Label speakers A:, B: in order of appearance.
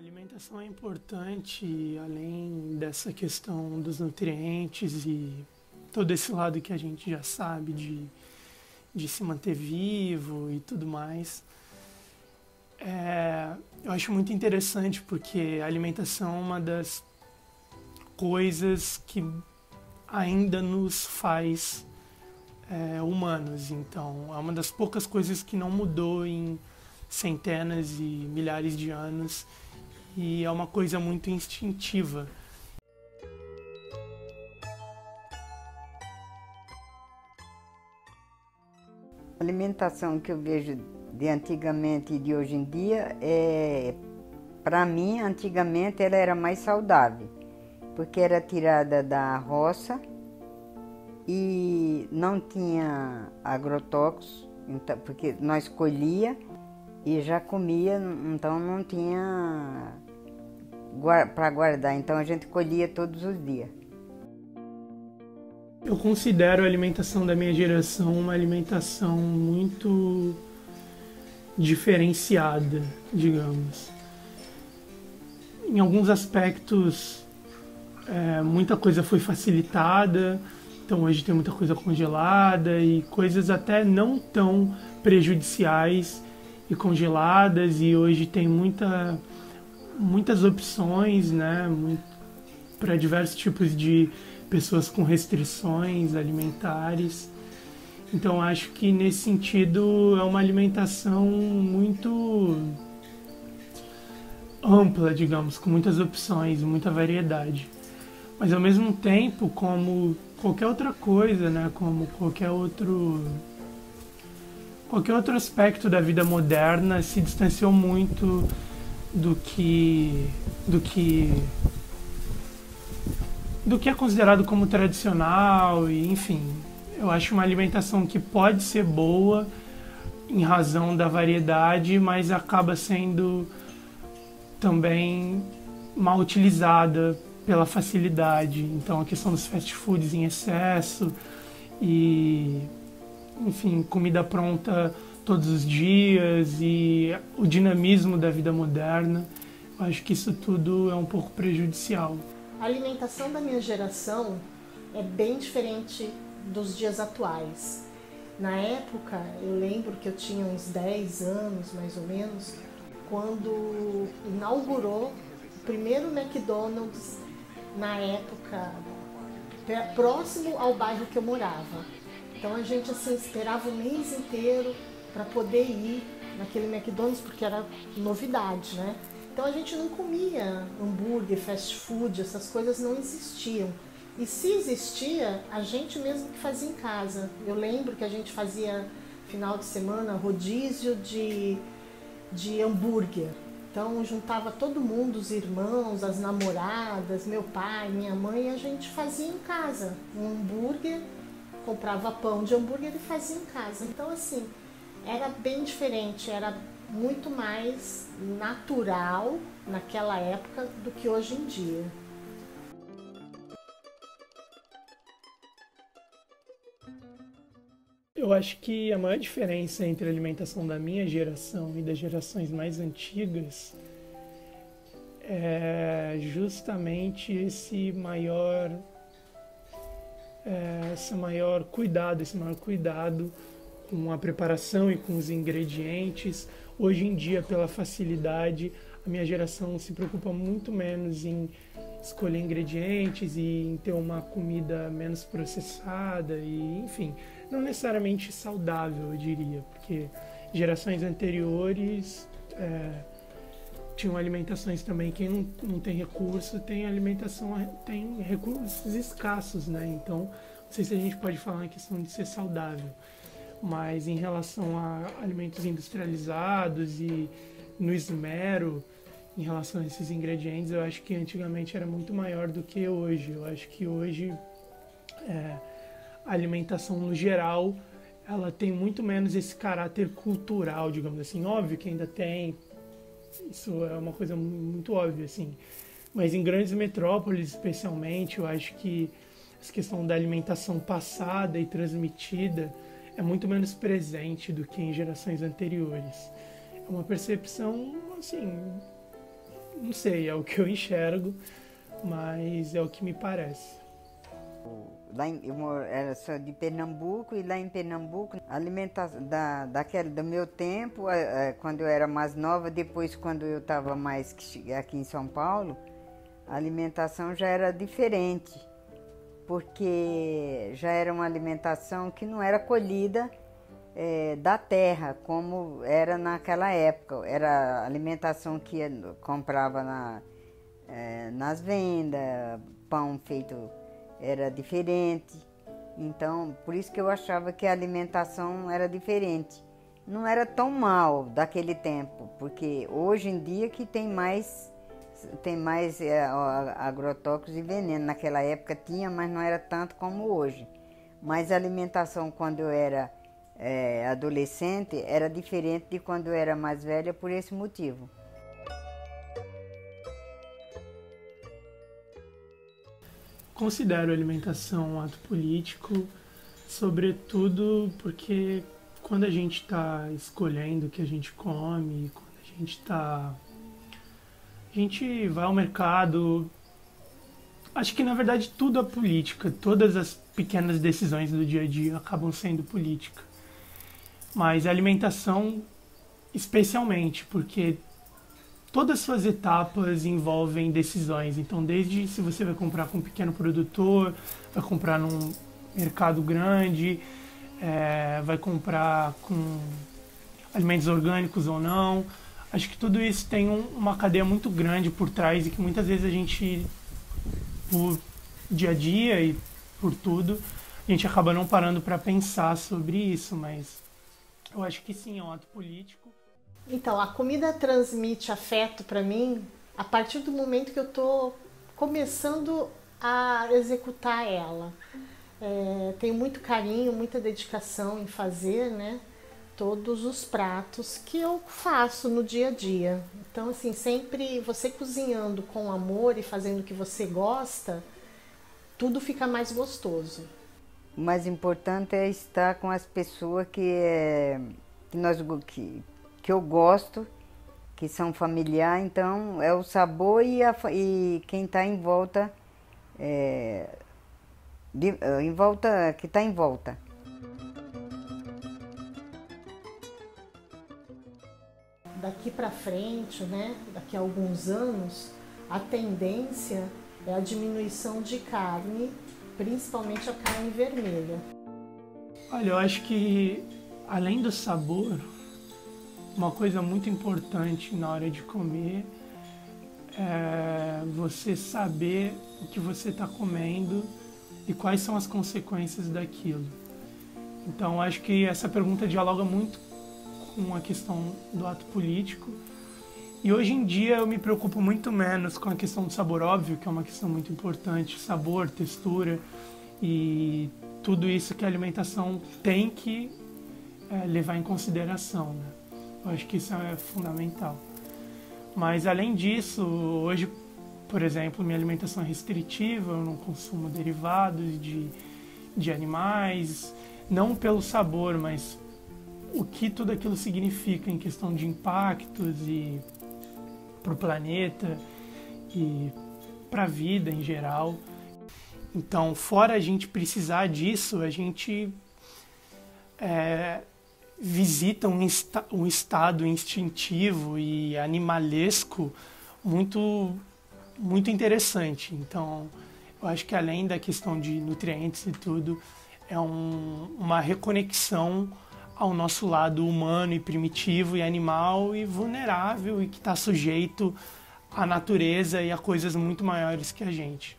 A: alimentação é importante, além dessa questão dos nutrientes e todo esse lado que a gente já sabe de se manter vivo e tudo mais. Eu acho muito interessante porque a alimentação é uma das coisas que ainda nos faz humanos. Então, é uma das poucas coisas que não mudou em centenas e milhares de anos e é uma coisa muito instintiva.
B: A alimentação que eu vejo de antigamente e de hoje em dia para mim, antigamente ela era mais saudável, porque era tirada da roça e não tinha agrotóxicos, então, porque nós colhia e já comia, então não tinha para guardar, então a gente colhia todos os dias.
A: Eu considero a alimentação da minha geração uma alimentação muito diferenciada, digamos. Em alguns aspectos, muita coisa foi facilitada, então hoje tem muita coisa congelada e coisas até não tão prejudiciais e congeladas, e hoje tem muitas opções, né, para diversos tipos de pessoas com restrições alimentares. Então acho que nesse sentido é uma alimentação muito ampla, digamos, com muitas opções, muita variedade. Mas ao mesmo tempo, como qualquer outra coisa, né, como qualquer outro aspecto da vida moderna, se distanciou muito do que é considerado como tradicional e, enfim, eu acho uma alimentação que pode ser boa em razão da variedade, mas acaba sendo também mal utilizada pela facilidade. Então a questão dos fast foods em excesso e, enfim, comida pronta todos os dias e o dinamismo da vida moderna, eu acho que isso tudo é um pouco prejudicial.
C: A alimentação da minha geração é bem diferente dos dias atuais. Na época, eu lembro que eu tinha uns 10 anos, mais ou menos, quando inaugurou o primeiro McDonald's, na época, próximo ao bairro que eu morava. Então a gente assim, esperava o mês inteiro para poder ir naquele McDonald's, porque era novidade, né? Então a gente não comia hambúrguer, fast food, essas coisas não existiam. E se existia, a gente mesmo que fazia em casa. Eu lembro que a gente fazia final de semana rodízio de hambúrguer. Então juntava todo mundo, os irmãos, as namoradas, meu pai, minha mãe, e a gente fazia em casa um hambúrguer, comprava pão de hambúrguer e fazia em casa. Então assim, era bem diferente, era muito mais natural naquela época do que hoje em dia.
A: Eu acho que a maior diferença entre a alimentação da minha geração e das gerações mais antigas é justamente esse maior cuidado com a preparação e com os ingredientes. Hoje em dia, pela facilidade, a minha geração se preocupa muito menos em escolher ingredientes e em ter uma comida menos processada e, enfim, não necessariamente saudável, eu diria, porque gerações anteriores tinham alimentações também. Quem não tem recurso tem recursos escassos, né? Então, não sei se a gente pode falar na questão de ser saudável, mas em relação a alimentos industrializados e no esmero em relação a esses ingredientes, eu acho que antigamente era muito maior do que hoje. Eu acho que hoje a alimentação no geral, ela tem muito menos esse caráter cultural, digamos assim. Óbvio que ainda tem, isso é uma coisa muito óbvia, assim. Mas em grandes metrópoles, especialmente, eu acho que essa questão da alimentação passada e transmitida é muito menos presente do que em gerações anteriores. É uma percepção, assim, Não sei, é o que eu enxergo, mas é o que me parece.
B: Eu era só de Pernambuco, e lá em Pernambuco, a alimentação do meu tempo, quando eu era mais nova, depois quando eu estava mais aqui em São Paulo, a alimentação já era diferente, porque já era uma alimentação que não era colhida da terra, como era naquela época. Era a alimentação que comprava nas vendas, pão feito era diferente. Então, por isso que eu achava que a alimentação era diferente. Não era tão mal daquele tempo, porque hoje em dia que tem mais agrotóxicos e veneno. Naquela época tinha, mas não era tanto como hoje. Mas a alimentação quando eu era adolescente era diferente de quando eu era mais velha, por esse motivo.
A: Considero a alimentação um ato político, sobretudo porque quando a gente está escolhendo o que a gente come, quando a gente vai ao mercado, acho que na verdade tudo é política, todas as pequenas decisões do dia a dia acabam sendo política. Mas a alimentação especialmente, porque todas as suas etapas envolvem decisões. Então, desde se você vai comprar com um pequeno produtor, vai comprar num mercado grande, vai comprar com alimentos orgânicos ou não. Acho que tudo isso tem uma cadeia muito grande por trás e que muitas vezes a gente, por dia a dia e por tudo, a gente acaba não parando para pensar sobre isso, mas eu acho que sim, é um ato político.
C: Então, a comida transmite afeto para mim a partir do momento que eu estou começando a executar ela. Tenho muito carinho, muita dedicação em fazer, né, todos os pratos que eu faço no dia a dia. Então, assim, sempre você cozinhando com amor e fazendo o que você gosta, tudo fica mais gostoso.
B: O mais importante é estar com as pessoas que eu gosto, que são familiares. Então é o sabor e quem está em volta, que está em volta.
C: Daqui para frente, né, daqui a alguns anos, a tendência é a diminuição de carne, principalmente a carne vermelha.
A: Olha, eu acho que além do sabor, uma coisa muito importante na hora de comer é você saber o que você está comendo e quais são as consequências daquilo. Então, acho que essa pergunta dialoga muito com a questão do ato político. E hoje em dia eu me preocupo muito menos com a questão do sabor, óbvio que é uma questão muito importante, sabor, textura e tudo isso que a alimentação tem que levar em consideração, né? Eu acho que isso é fundamental. Mas além disso, hoje, por exemplo, minha alimentação é restritiva, eu não consumo derivados de animais, não pelo sabor, mas o que tudo aquilo significa em questão de impactos e para o planeta e para a vida em geral. Então, fora a gente precisar disso, a gente visita um estado instintivo e animalesco muito, muito interessante. Então, eu acho que além da questão de nutrientes e tudo, é uma reconexão ao nosso lado humano e primitivo e animal e vulnerável e que está sujeito à natureza e a coisas muito maiores que a gente.